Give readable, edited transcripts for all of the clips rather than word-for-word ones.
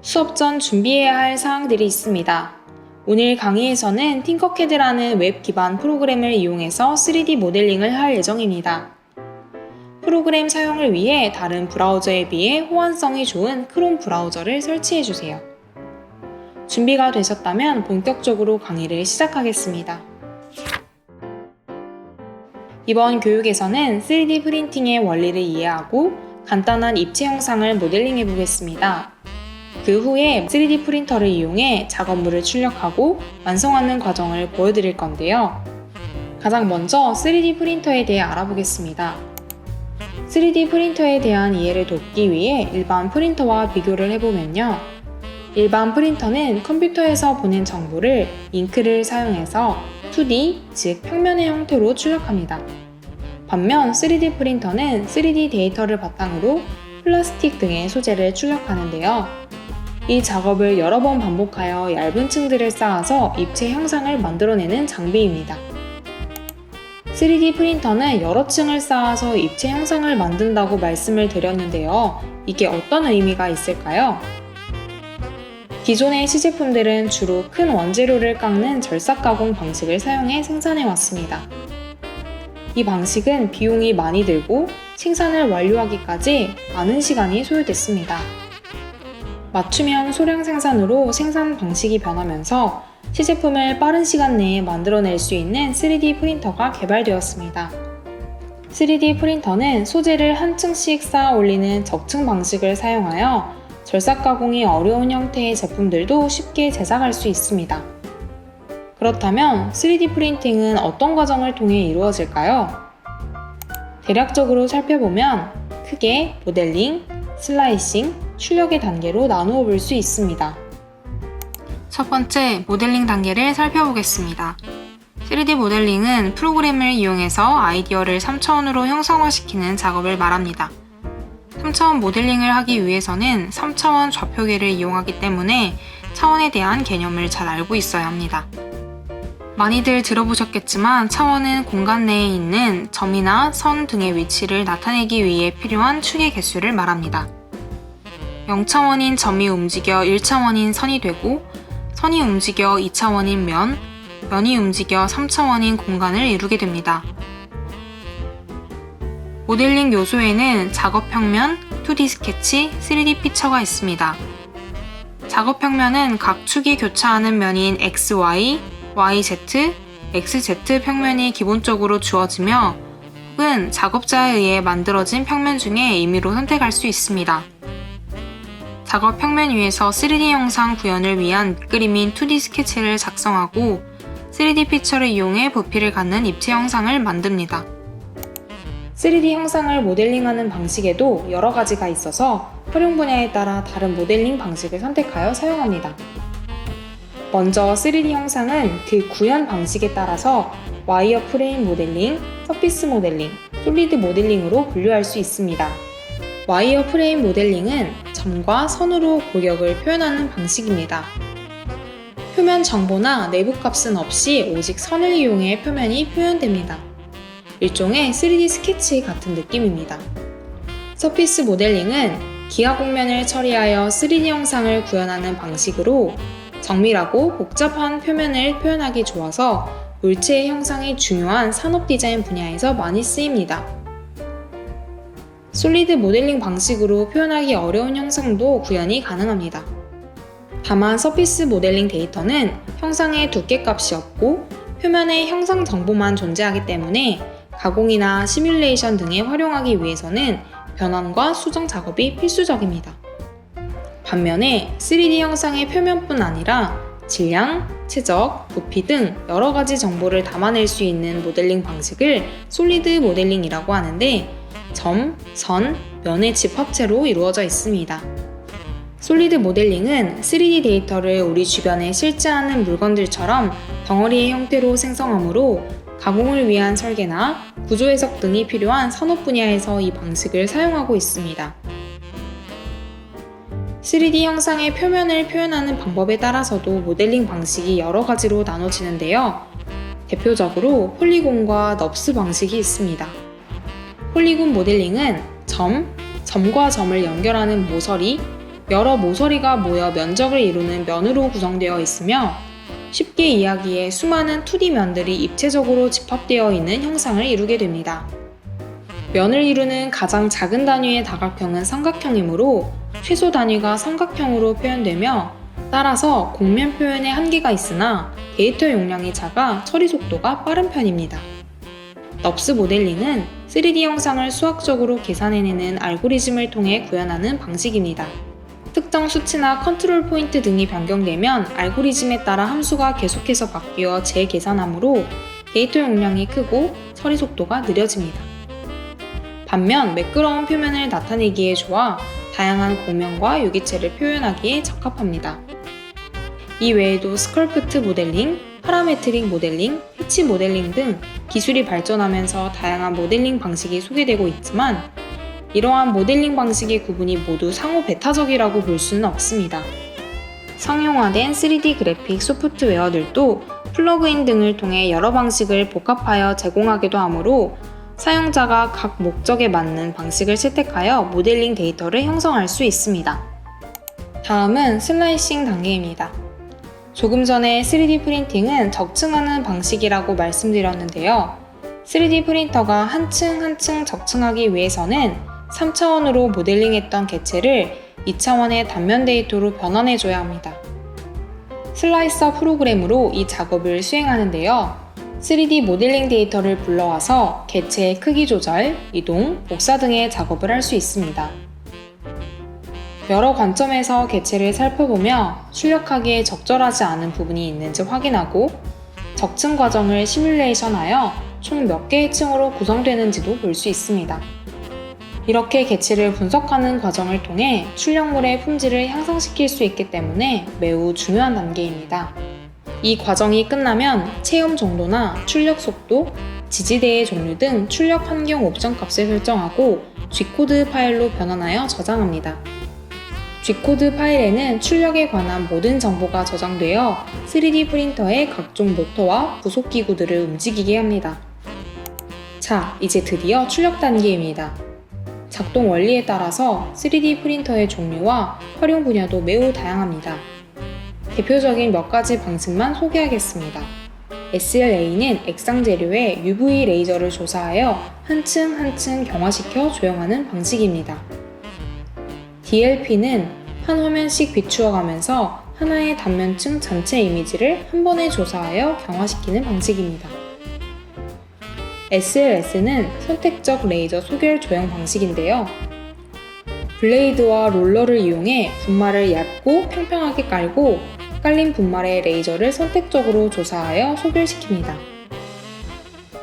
수업 전 준비해야 할 사항들이 있습니다. 오늘 강의에서는 팅커캐드라는 웹 기반 프로그램을 이용해서 3D 모델링을 할 예정입니다. 프로그램 사용을 위해 다른 브라우저에 비해 호환성이 좋은 크롬 브라우저를 설치해주세요. 준비가 되셨다면 본격적으로 강의를 시작하겠습니다. 이번 교육에서는 3D 프린팅의 원리를 이해하고 간단한 입체 형상을 모델링해 보겠습니다. 그 후에 3D 프린터를 이용해 작업물을 출력하고 완성하는 과정을 보여드릴 건데요. 가장 먼저 3D 프린터에 대해 알아보겠습니다. 3D 프린터에 대한 이해를 돕기 위해 일반 프린터와 비교를 해보면요. 일반 프린터는 컴퓨터에서 보낸 정보를 잉크를 사용해서 2D, 즉 평면의 형태로 출력합니다. 반면 3D 프린터는 3D 데이터를 바탕으로 플라스틱 등의 소재를 출력하는데요. 이 작업을 여러 번 반복하여 얇은 층들을 쌓아서 입체 형상을 만들어내는 장비입니다. 3D 프린터는 여러 층을 쌓아서 입체 형상을 만든다고 말씀을 드렸는데요. 이게 어떤 의미가 있을까요? 기존의 시제품들은 주로 큰 원재료를 깎는 절삭 가공 방식을 사용해 생산해 왔습니다. 이 방식은 비용이 많이 들고 생산을 완료하기까지 많은 시간이 소요됐습니다. 맞춤형 소량 생산으로 생산 방식이 변하면서 시제품을 빠른 시간 내에 만들어낼 수 있는 3D 프린터가 개발되었습니다. 3D 프린터는 소재를 한 층씩 쌓아 올리는 적층 방식을 사용하여 절삭 가공이 어려운 형태의 제품들도 쉽게 제작할 수 있습니다. 그렇다면 3D 프린팅은 어떤 과정을 통해 이루어질까요? 대략적으로 살펴보면 크게 모델링, 슬라이싱, 출력의 단계로 나누어 볼 수 있습니다. 첫 번째, 모델링 단계를 살펴보겠습니다. 3D 모델링은 프로그램을 이용해서 아이디어를 3차원으로 형상화시키는 작업을 말합니다. 3차원 모델링을 하기 위해서는 3차원 좌표계를 이용하기 때문에 차원에 대한 개념을 잘 알고 있어야 합니다. 많이들 들어보셨겠지만 차원은 공간 내에 있는 점이나 선 등의 위치를 나타내기 위해 필요한 축의 개수를 말합니다. 0차원인 점이 움직여 1차원인 선이 되고 선이 움직여 2차원인 면, 면이 움직여 3차원인 공간을 이루게 됩니다. 모델링 요소에는 작업 평면, 2D 스케치, 3D 피처가 있습니다. 작업 평면은 각 축이 교차하는 면인 XY, YZ, XZ 평면이 기본적으로 주어지며 혹은 작업자에 의해 만들어진 평면 중에 임의로 선택할 수 있습니다. 작업 평면 위에서 3D 형상 구현을 위한 밑그림인 2D 스케치를 작성하고 3D 피처를 이용해 부피를 갖는 입체 형상을 만듭니다. 3D 형상을 모델링하는 방식에도 여러 가지가 있어서 활용 분야에 따라 다른 모델링 방식을 선택하여 사용합니다. 먼저 3D 형상은 그 구현 방식에 따라서 와이어 프레임 모델링, 서피스 모델링, 솔리드 모델링으로 분류할 수 있습니다. 와이어 프레임 모델링은 점과 선으로 골격을 표현하는 방식입니다. 표면 정보나 내부 값은 없이 오직 선을 이용해 표면이 표현됩니다. 일종의 3D 스케치 같은 느낌입니다. 서피스 모델링은 기하 곡면을 처리하여 3D 형상을 구현하는 방식으로 정밀하고 복잡한 표면을 표현하기 좋아서 물체의 형상이 중요한 산업 디자인 분야에서 많이 쓰입니다. 솔리드 모델링 방식으로 표현하기 어려운 형상도 구현이 가능합니다. 다만 서피스 모델링 데이터는 형상의 두께값이 없고 표면에 형상 정보만 존재하기 때문에 가공이나 시뮬레이션 등에 활용하기 위해서는 변환과 수정 작업이 필수적입니다. 반면에 3D 형상의 표면뿐 아니라 질량, 최적, 부피 등 여러 가지 정보를 담아낼 수 있는 모델링 방식을 솔리드 모델링이라고 하는데 점, 선, 면의 집합체로 이루어져 있습니다. 솔리드 모델링은 3D 데이터를 우리 주변에 실제하는 물건들처럼 덩어리의 형태로 생성하므로 가공을 위한 설계나 구조 해석 등이 필요한 산업 분야에서 이 방식을 사용하고 있습니다. 3D 형상의 표면을 표현하는 방법에 따라서도 모델링 방식이 여러 가지로 나눠지는데요. 대표적으로 폴리곤과 넙스 방식이 있습니다. 폴리곤 모델링은 점과 점을 연결하는 모서리, 여러 모서리가 모여 면적을 이루는 면으로 구성되어 있으며 쉽게 이해하기에 수많은 2D 면들이 입체적으로 집합되어 있는 형상을 이루게 됩니다. 면을 이루는 가장 작은 단위의 다각형은 삼각형이므로 최소 단위가 삼각형으로 표현되며 따라서 곡면 표현에 한계가 있으나 데이터 용량이 작아 처리 속도가 빠른 편입니다. 넙스 모델링은 3D 형상을 수학적으로 계산해내는 알고리즘을 통해 구현하는 방식입니다. 특정 수치나 컨트롤 포인트 등이 변경되면 알고리즘에 따라 함수가 계속해서 바뀌어 재계산하므로 데이터 용량이 크고 처리 속도가 느려집니다. 반면 매끄러운 표면을 나타내기에 좋아 다양한 곡면과 유기체를 표현하기에 적합합니다. 이 외에도 스컬프트 모델링, 파라메트릭 모델링, 패치 모델링 등 기술이 발전하면서 다양한 모델링 방식이 소개되고 있지만 이러한 모델링 방식의 구분이 모두 상호 배타적이라고 볼 수는 없습니다. 상용화된 3D 그래픽 소프트웨어들도 플러그인 등을 통해 여러 방식을 복합하여 제공하기도 하므로 사용자가 각 목적에 맞는 방식을 채택하여 모델링 데이터를 형성할 수 있습니다. 다음은 슬라이싱 단계입니다. 조금 전에 3D 프린팅은 적층하는 방식이라고 말씀드렸는데요. 3D 프린터가 한 층 한 층 적층하기 위해서는 3차원으로 모델링했던 개체를 2차원의 단면 데이터로 변환해줘야 합니다. 슬라이서 프로그램으로 이 작업을 수행하는데요. 3D 모델링 데이터를 불러와서 개체의 크기 조절, 이동, 복사 등의 작업을 할 수 있습니다. 여러 관점에서 개체를 살펴보며 출력하기에 적절하지 않은 부분이 있는지 확인하고 적층 과정을 시뮬레이션하여 총 몇 개의 층으로 구성되는지도 볼 수 있습니다. 이렇게 개체를 분석하는 과정을 통해 출력물의 품질을 향상시킬 수 있기 때문에 매우 중요한 단계입니다. 이 과정이 끝나면 체험 정도나 출력 속도, 지지대의 종류 등 출력 환경 옵션 값을 설정하고 G코드 파일로 변환하여 저장합니다. G코드 파일에는 출력에 관한 모든 정보가 저장되어 3D 프린터의 각종 모터와 부속 기구들을 움직이게 합니다. 자, 이제 드디어 출력 단계입니다. 작동 원리에 따라서 3D 프린터의 종류와 활용 분야도 매우 다양합니다. 대표적인 몇 가지 방식만 소개하겠습니다. SLA는 액상 재료에 UV 레이저를 조사하여 한 층 한 층 경화시켜 조형하는 방식입니다. DLP는 한 화면씩 비추어 가면서 하나의 단면층 전체 이미지를 한 번에 조사하여 경화시키는 방식입니다. SLS는 선택적 레이저 소결 조형 방식인데요. 블레이드와 롤러를 이용해 분말을 얇고 평평하게 깔고 깔린 분말의 레이저를 선택적으로 조사하여 소결시킵니다.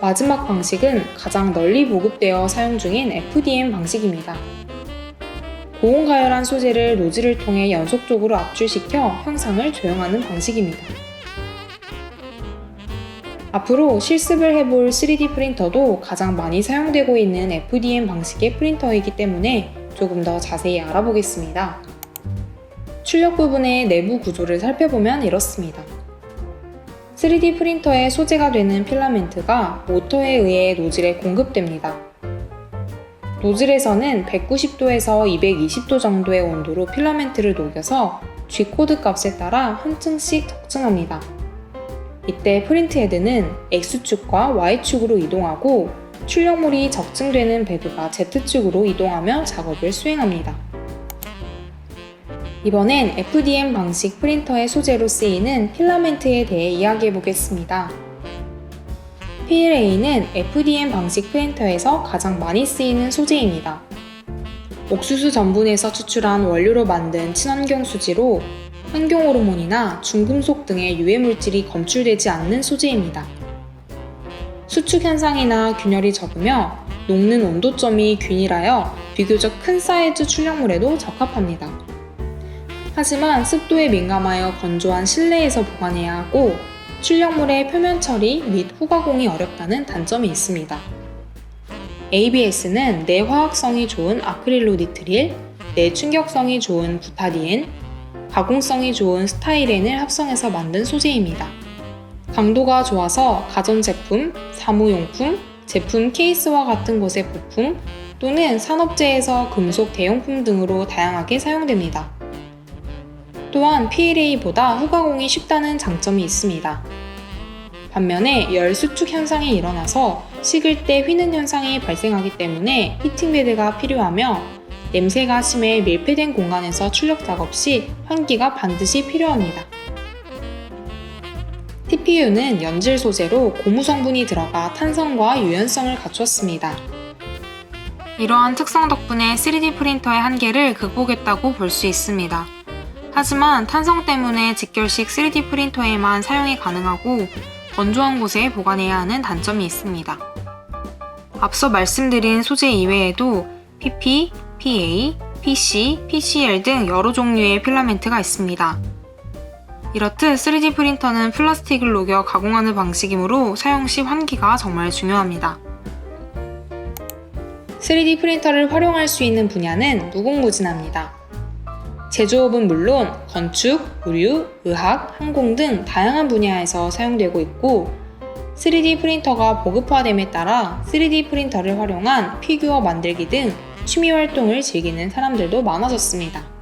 마지막 방식은 가장 널리 보급되어 사용 중인 FDM 방식입니다. 고온가열한 소재를 노즐을 통해 연속적으로 압출시켜 형상을 조형하는 방식입니다. 앞으로 실습을 해볼 3D 프린터도 가장 많이 사용되고 있는 FDM 방식의 프린터이기 때문에 조금 더 자세히 알아보겠습니다. 출력 부분의 내부 구조를 살펴보면 이렇습니다. 3D 프린터의 소재가 되는 필라멘트가 모터에 의해 노즐에 공급됩니다. 노즐에서는 190도에서 220도 정도의 온도로 필라멘트를 녹여서 G코드 값에 따라 한 층씩 적층합니다. 이때 프린트 헤드는 X축과 Y축으로 이동하고 출력물이 적층되는 베드가 Z축으로 이동하며 작업을 수행합니다. 이번엔 FDM 방식 프린터의 소재로 쓰이는 필라멘트에 대해 이야기해 보겠습니다. PLA는 FDM 방식 프린터에서 가장 많이 쓰이는 소재입니다. 옥수수 전분에서 추출한 원료로 만든 친환경 수지로 환경 호르몬이나 중금속 등의 유해 물질이 검출되지 않는 소재입니다. 수축 현상이나 균열이 적으며 녹는 온도점이 균일하여 비교적 큰 사이즈 출력물에도 적합합니다. 하지만 습도에 민감하여 건조한 실내에서 보관해야 하고 출력물의 표면 처리 및 후가공이 어렵다는 단점이 있습니다. ABS는 내화학성이 좋은 아크릴로 니트릴, 내충격성이 좋은 부타디엔, 가공성이 좋은 스타이렌을 합성해서 만든 소재입니다. 강도가 좋아서 가전제품, 사무용품, 제품 케이스와 같은 곳의 부품 또는 산업재에서 금속 대용품 등으로 다양하게 사용됩니다. 또한 PLA보다 후가공이 쉽다는 장점이 있습니다. 반면에 열 수축 현상이 일어나서 식을 때 휘는 현상이 발생하기 때문에 히팅베드가 필요하며 냄새가 심해 밀폐된 공간에서 출력 작업 시 환기가 반드시 필요합니다. TPU는 연질 소재로 고무 성분이 들어가 탄성과 유연성을 갖췄습니다. 이러한 특성 덕분에 3D 프린터의 한계를 극복했다고 볼 수 있습니다. 하지만 탄성 때문에 직결식 3D 프린터에만 사용이 가능하고 건조한 곳에 보관해야 하는 단점이 있습니다. 앞서 말씀드린 소재 이외에도 PP, PA, PC, PCL 등 여러 종류의 필라멘트가 있습니다. 이렇듯 3D 프린터는 플라스틱을 녹여 가공하는 방식이므로 사용 시 환기가 정말 중요합니다. 3D 프린터를 활용할 수 있는 분야는 무궁무진합니다. 제조업은 물론 건축, 의류, 의학, 항공 등 다양한 분야에서 사용되고 있고 3D 프린터가 보급화됨에 따라 3D 프린터를 활용한 피규어 만들기 등 취미 활동을 즐기는 사람들도 많아졌습니다.